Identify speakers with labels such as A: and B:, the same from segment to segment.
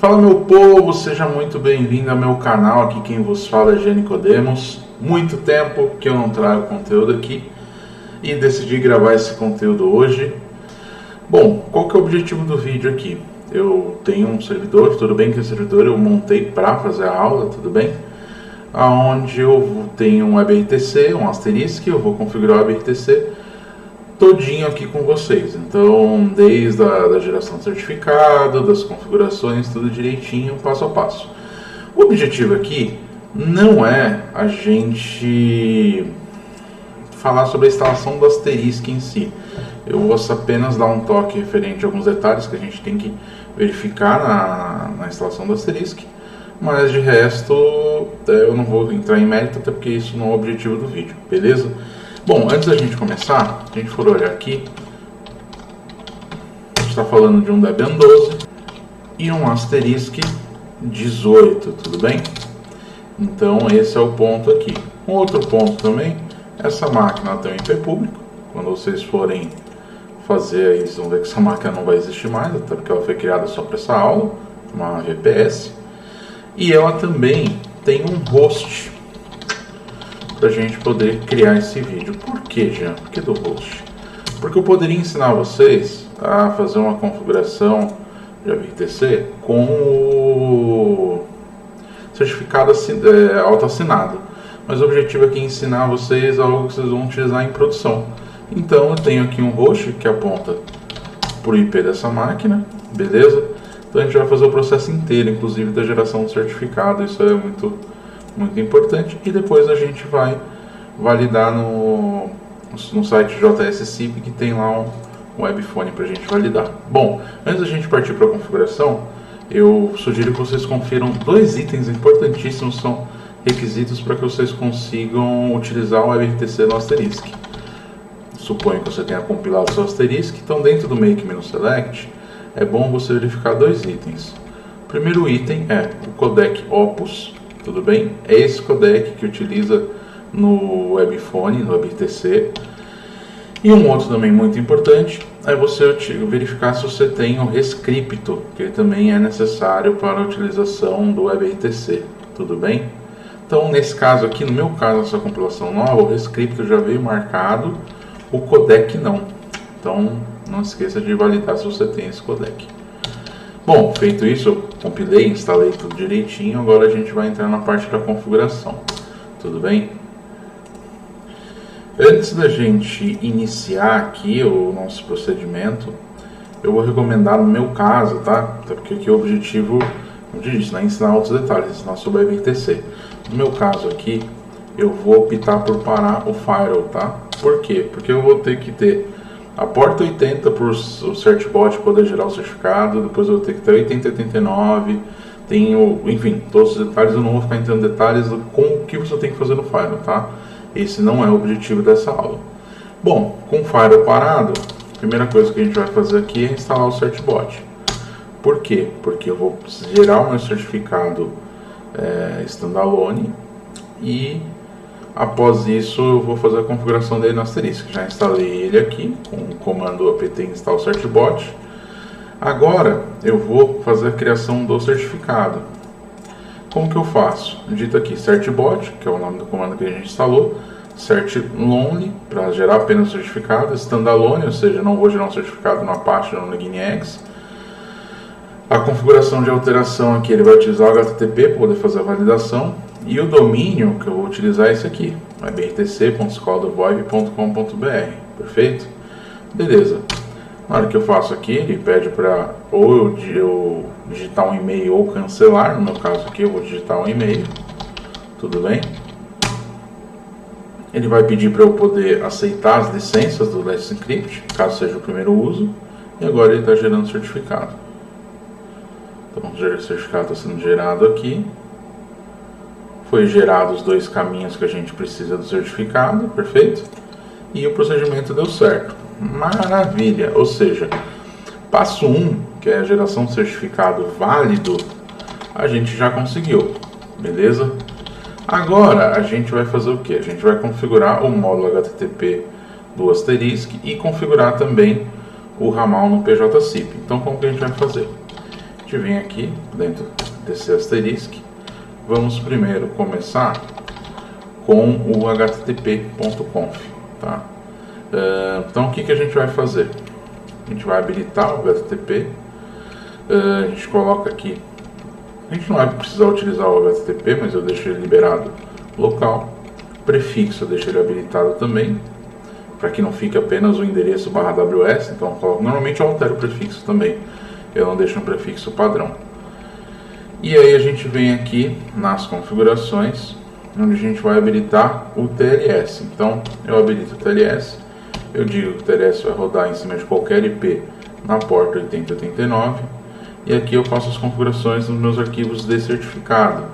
A: Fala meu povo, seja muito bem-vindo ao meu canal. Aqui quem vos fala é Jean Nicodemos. Muito tempo que eu não trago conteúdo aqui e decidi gravar esse conteúdo hoje. Bom, qual que é o objetivo do vídeo aqui? Eu tenho um servidor, tudo bem que esse servidor eu montei para fazer a aula, tudo bem? Onde eu tenho um WebRTC, um asterisk, eu vou configurar o WebRTC todinho aqui com vocês. Então, desde a geração de certificado, das configurações, tudo direitinho, passo a passo. O objetivo aqui não é a gente falar sobre a instalação do asterisk em si. Eu vou apenas dar um toque referente a alguns detalhes que a gente tem que verificar na instalação do asterisk. Mas de resto, eu não vou entrar em mérito, até porque isso não é o objetivo do vídeo, beleza? Bom, antes da gente começar, se a gente for olhar aqui, a gente está falando de um Debian 12 e um asterisk 18, tudo bem? Então esse é o ponto aqui. Um outro ponto também, essa máquina tem um IP público. Quando vocês forem fazer aí, vocês vão ver que essa máquina não vai existir mais, até porque ela foi criada só para essa aula, uma VPS. E ela também tem um host para a gente poder criar esse vídeo. Por que, Jean? Por que do host? Porque eu poderia ensinar vocês a fazer uma configuração de WebRTC com o certificado autoassinado. Mas o objetivo aqui é ensinar vocês algo que vocês vão utilizar em produção. Então eu tenho aqui um host que aponta para o IP dessa máquina, beleza? Então a gente vai fazer o processo inteiro, inclusive da geração do certificado. Isso é muito importante, e depois a gente vai validar no site JSCIP, que tem lá um webphone para a gente validar. Bom, antes da gente partir para a configuração, eu sugiro que vocês confiram dois itens importantíssimos, são requisitos para que vocês consigam utilizar o WebRTC no asterisk. Suponho que você tenha compilado o seu asterisk, então dentro do make-select é bom você verificar dois itens. O primeiro item é o codec Opus. Tudo bem? É esse codec que utiliza no webphone, no WebRTC. E um outro também muito importante é você verificar se você tem o rescripto, que também é necessário para a utilização do WebRTC. Tudo bem? Então, nesse caso aqui, no meu caso, essa compilação nova, o rescripto já veio marcado, o codec não. Então, não esqueça de validar se você tem esse codec. Bom, feito isso, eu compilei, instalei tudo direitinho, agora a gente vai entrar na parte da configuração, tudo bem? Antes da gente iniciar aqui o nosso procedimento, eu vou recomendar no meu caso, tá? Até porque aqui o objetivo, como eu disse, não é ensinar outros detalhes, ensinar sobre o WebRTC. No meu caso aqui, eu vou optar por parar o firewall, tá? Por quê? Porque eu vou ter que ter a porta 80 para o certbot poder gerar o certificado, depois eu vou ter que ter 8089, enfim, todos os detalhes. Eu não vou ficar entrando em detalhes com o que você tem que fazer no firewall, tá? Esse não é o objetivo dessa aula. Bom, com o firewall parado, a primeira coisa que a gente vai fazer aqui é instalar o certbot. Por quê? Porque eu vou gerar o meu certificado standalone e após isso eu vou fazer a configuração dele no asterisk. Já instalei ele aqui com o comando apt install certbot. Agora eu vou fazer a criação do certificado. Como que eu faço? Digito aqui certbot, que é o nome do comando que a gente instalou, certlonely para gerar apenas o certificado, standalone, ou seja, não vou gerar um certificado no Apache ou no NGINX. A configuração de alteração aqui, ele vai utilizar o HTTP para poder fazer a validação. E o domínio que eu vou utilizar é esse aqui, webRTC.scoldavoip.com.br, perfeito? Beleza. Na hora que eu faço aqui, ele pede para ou eu digitar um e-mail ou cancelar. No meu caso aqui, eu vou digitar um e-mail, tudo bem? Ele vai pedir para eu poder aceitar as licenças do Let's Encrypt, caso seja o primeiro uso. E agora ele está gerando certificado. Então o certificado está sendo gerado aqui. Foi gerado os dois caminhos que a gente precisa do certificado, perfeito? E o procedimento deu certo. Maravilha! Ou seja, passo 1, que é a geração de certificado válido, a gente já conseguiu, beleza? Agora a gente vai fazer o que? A gente vai configurar o módulo HTTP do asterisk e configurar também o ramal no PJCIP. Então como que a gente vai fazer? A gente vem aqui dentro desse asterisk. Vamos primeiro começar com o http.conf, tá? Então o que a gente vai fazer? A gente vai habilitar o HTTP, a gente coloca aqui, a gente não vai precisar utilizar o HTTP, mas eu deixo ele liberado local. Prefixo eu deixo ele habilitado também, para que não fique apenas o endereço /ws, então normalmente eu altero o prefixo também, eu não deixo um prefixo padrão. E aí a gente vem aqui nas configurações, onde a gente vai habilitar o TLS. Então eu habilito o TLS, eu digo que o TLS vai rodar em cima de qualquer IP na porta 8089, e aqui eu faço as configurações nos meus arquivos de certificado,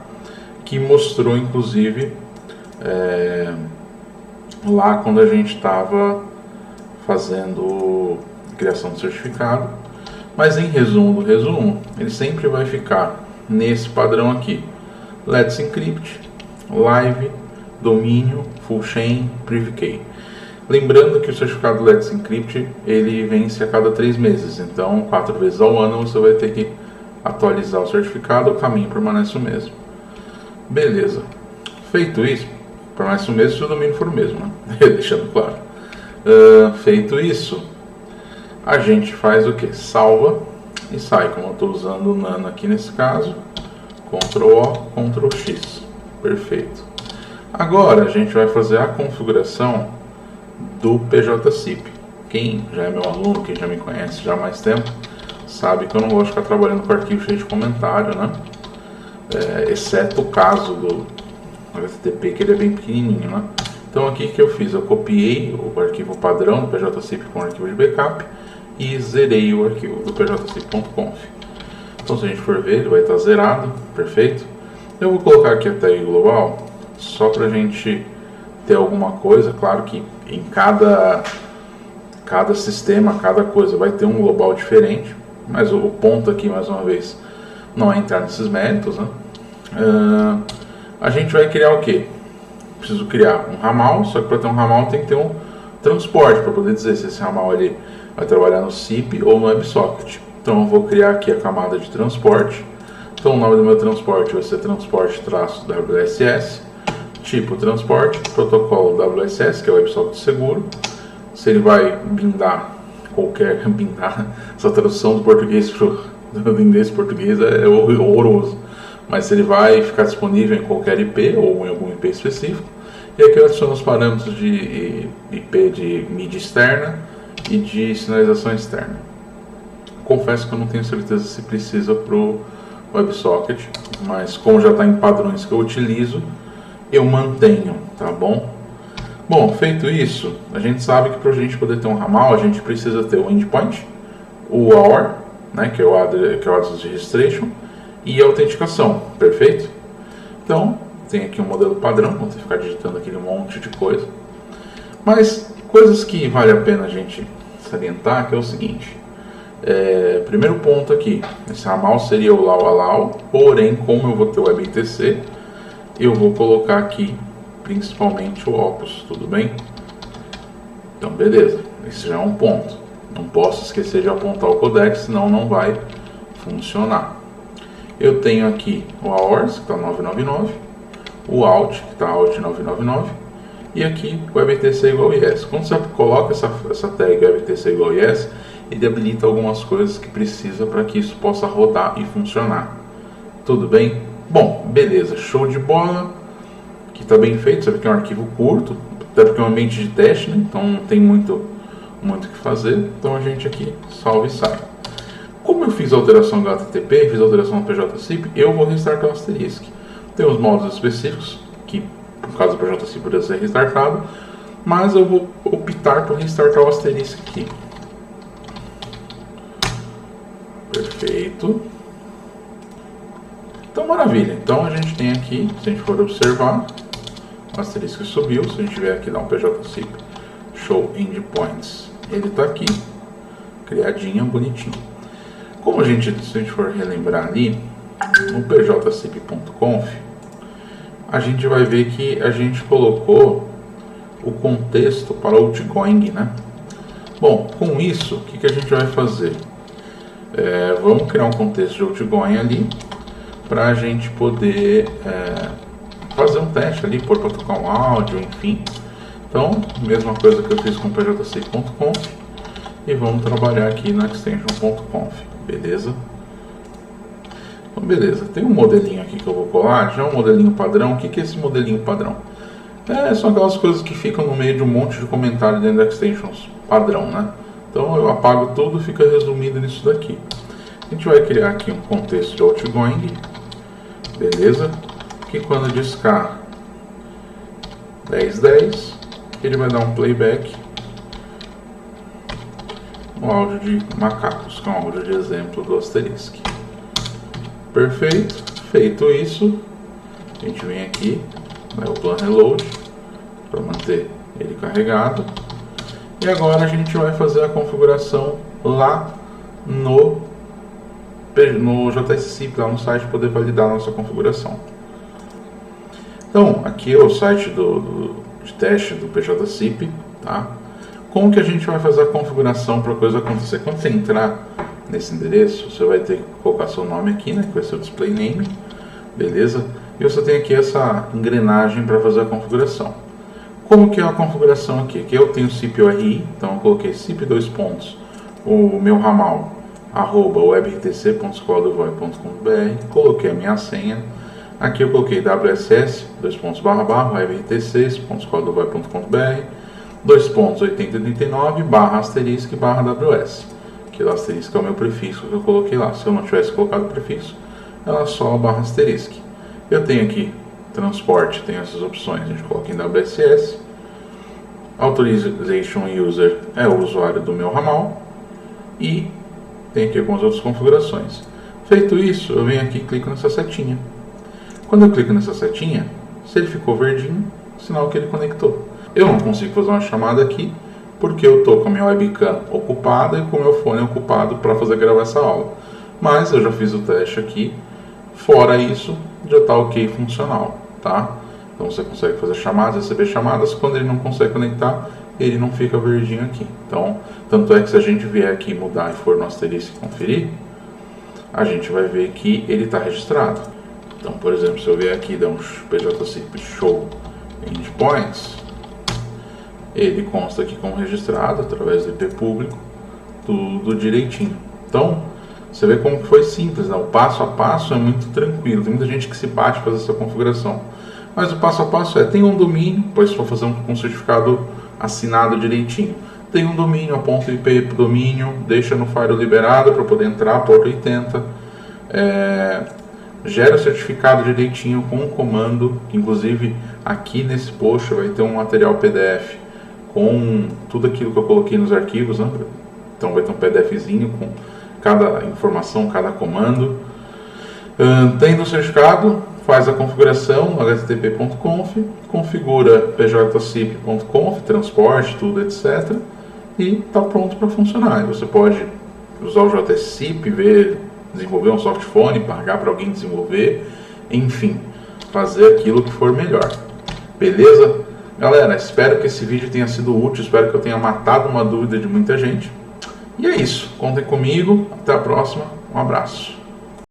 A: que mostrou inclusive lá quando a gente estava fazendo criação de certificado. Mas em resumo do resumo, ele sempre vai ficar nesse padrão aqui: Let's Encrypt, Live, Domínio, Full Chain, Privy Key. Lembrando que o certificado Let's Encrypt ele vence a cada 3 meses, então 4 vezes ao ano você vai ter que atualizar o certificado, o caminho permanece o mesmo. Beleza. Feito isso, permanece o mesmo se o domínio for o mesmo, né? Deixando claro. Feito isso, a gente faz o que? Salva e sai, como eu estou usando o Nano aqui nesse caso, Ctrl+O, Ctrl+X, perfeito. Agora a gente vai fazer a configuração do PJCIP. Quem já é meu aluno, quem já me conhece já há mais tempo, sabe que eu não gosto de ficar trabalhando com arquivo cheio de comentário, né? Exceto o caso do HTTP, que ele é bem pequenininho, né? Então aqui que eu fiz, eu copiei o arquivo padrão do PJCIP com o arquivo de backup e zerei o arquivo do pjcip.conf. Então se a gente for ver, ele vai estar zerado, perfeito. Eu vou colocar aqui a tag global, só para a gente ter alguma coisa. Claro que em cada sistema, cada coisa vai ter um global diferente, mas o ponto aqui, mais uma vez, não é entrar nesses méritos, né? A gente vai criar o que? Preciso criar um ramal, só que para ter um ramal tem que ter um transporte, para poder dizer se esse ramal ele vai trabalhar no SIP ou no WebSocket. Então eu vou criar aqui a camada de transporte. Então o nome do meu transporte vai ser transporte-WSS, tipo transporte, protocolo WSS, que é o WebSocket seguro. Se ele vai bindar essa tradução do português do inglês para português é horroroso. Mas se ele vai ficar disponível em qualquer IP ou em algum IP específico. E aqui eu adiciono os parâmetros de IP de mídia externa e de sinalização externa. Confesso que eu não tenho certeza se precisa para o WebSocket, mas como já está em padrões que eu utilizo, eu mantenho, tá bom? Bom, feito isso, a gente sabe que para a gente poder ter um ramal, a gente precisa ter o endpoint, o AOR, né, que é o Address Registration, e a autenticação, perfeito? Então, tem aqui um modelo padrão, não ter que ficar digitando aquele monte de coisa. Mas, coisas que vale a pena a gente salientar, que é o seguinte. Primeiro ponto aqui, esse ramal seria o allow, porém, como eu vou ter o WebRTC, eu vou colocar aqui, principalmente, o Opus, tudo bem? Então, beleza, esse já é um ponto. Não posso esquecer de apontar o codec, senão não vai funcionar. Eu tenho aqui o AORS, que está 999, o AUT, que está AUT 999, e aqui o WebRTC igual yes. Quando você coloca essa tag WebRTC igual yes, ele habilita algumas coisas que precisa para que isso possa rodar e funcionar. Tudo bem? Bom, beleza, show de bola, que está bem feito. Você vê que é um arquivo curto, até porque é um ambiente de teste, né? Então não tem muito o que fazer. Então a gente aqui salva e sai. Como eu fiz a alteração do HTTP, fiz a alteração do PJCIP, eu vou restartar o asterisk. Tem os modos específicos, que por causa do PJCIP poderia ser restartado, mas eu vou optar por restartar o asterisk aqui. Perfeito. Então, maravilha. Então a gente tem aqui, se a gente for observar, o asterisco subiu. Se a gente vier aqui dar um PJCIP Show Endpoints, ele está aqui, criadinho, bonitinho. Como se a gente for relembrar ali, no pjcip.conf, a gente vai ver que a gente colocou o contexto para o outgoing, né? Bom, com isso, o que a gente vai fazer? Vamos criar um contexto de outgoing ali para a gente poder fazer um teste ali, pôr para tocar um áudio, enfim. Então, mesma coisa que eu fiz com o pjc.conf e vamos trabalhar aqui no extension.conf, beleza? Então, beleza, tem um modelinho aqui que eu vou colar, já é um modelinho padrão. O que é esse modelinho padrão? São aquelas coisas que ficam no meio de um monte de comentário dentro da extensions padrão, né? Então eu apago tudo, fica resumido nisso daqui. A gente vai criar aqui um contexto de outgoing, beleza? Que quando discar 1010, ele vai dar um playback no áudio de macacos, que é um áudio de exemplo do Asterisk. Perfeito. Feito isso, a gente vem aqui, o plan reload, para manter ele carregado. E agora a gente vai fazer a configuração lá no JSCIP, lá no site, poder validar a nossa configuração. Então, aqui é o site de teste do PJCIP, tá? Como que a gente vai fazer a configuração para a coisa acontecer? Quando você entrar nesse endereço, você vai ter que colocar seu nome aqui, né, que vai ser o display name, beleza? E você tem aqui essa engrenagem para fazer a configuração. Como que é a configuração aqui? Aqui eu tenho CIP URI, então eu coloquei CIP o meu ramal @webrtc.escoladovoe.com.br, coloquei a minha senha. Aqui eu coloquei WSS webrtc.escoladovoe.com.br 2.8039/**WS. Que o asterisco é o meu prefixo que eu coloquei lá. Se eu não tivesse colocado o prefixo, era só ***. Eu tenho aqui transporte, tem essas opções, a gente coloca em WSS. Authorization User é o usuário do meu ramal. E tem aqui algumas outras configurações. Feito isso, eu venho aqui e clico nessa setinha. Quando eu clico nessa setinha, se ele ficou verdinho, sinal que ele conectou. Eu não consigo fazer uma chamada aqui, porque eu estou com a minha webcam ocupada e com o meu fone ocupado para gravar essa aula. Mas eu já fiz o teste aqui. Fora isso, já está ok, funcional, tá? Então você consegue fazer chamadas, receber chamadas. Quando ele não consegue conectar, ele não fica verdinho aqui. Então, tanto é que se a gente vier aqui mudar e for no Asterisk conferir, a gente vai ver que ele está registrado. Então, por exemplo, se eu vier aqui e dar um PJCIP show endpoints, ele consta aqui como registrado através do IP público, tudo direitinho. Então, você vê como foi simples, né? O passo a passo é muito tranquilo. Tem muita gente que se bate para fazer essa configuração. Mas o passo a passo tem um domínio, pois for fazer um certificado assinado direitinho. Tem um domínio, aponta o IP para o domínio, deixa no firewall liberado para poder entrar, porta 80. Gera o certificado direitinho com um comando, que inclusive aqui nesse post vai ter um material PDF com tudo aquilo que eu coloquei nos arquivos, né? Então vai ter um PDFzinho com cada informação, cada comando. Tendo o certificado, faz a configuração no http.conf, configura pjcip.conf, transporte, tudo, etc. E está pronto para funcionar. Você pode usar o JSCIP, desenvolver um softphone, pagar para alguém desenvolver, enfim, fazer aquilo que for melhor. Beleza? Galera, espero que esse vídeo tenha sido útil, espero que eu tenha matado uma dúvida de muita gente. E é isso, contem comigo, até a próxima, um abraço.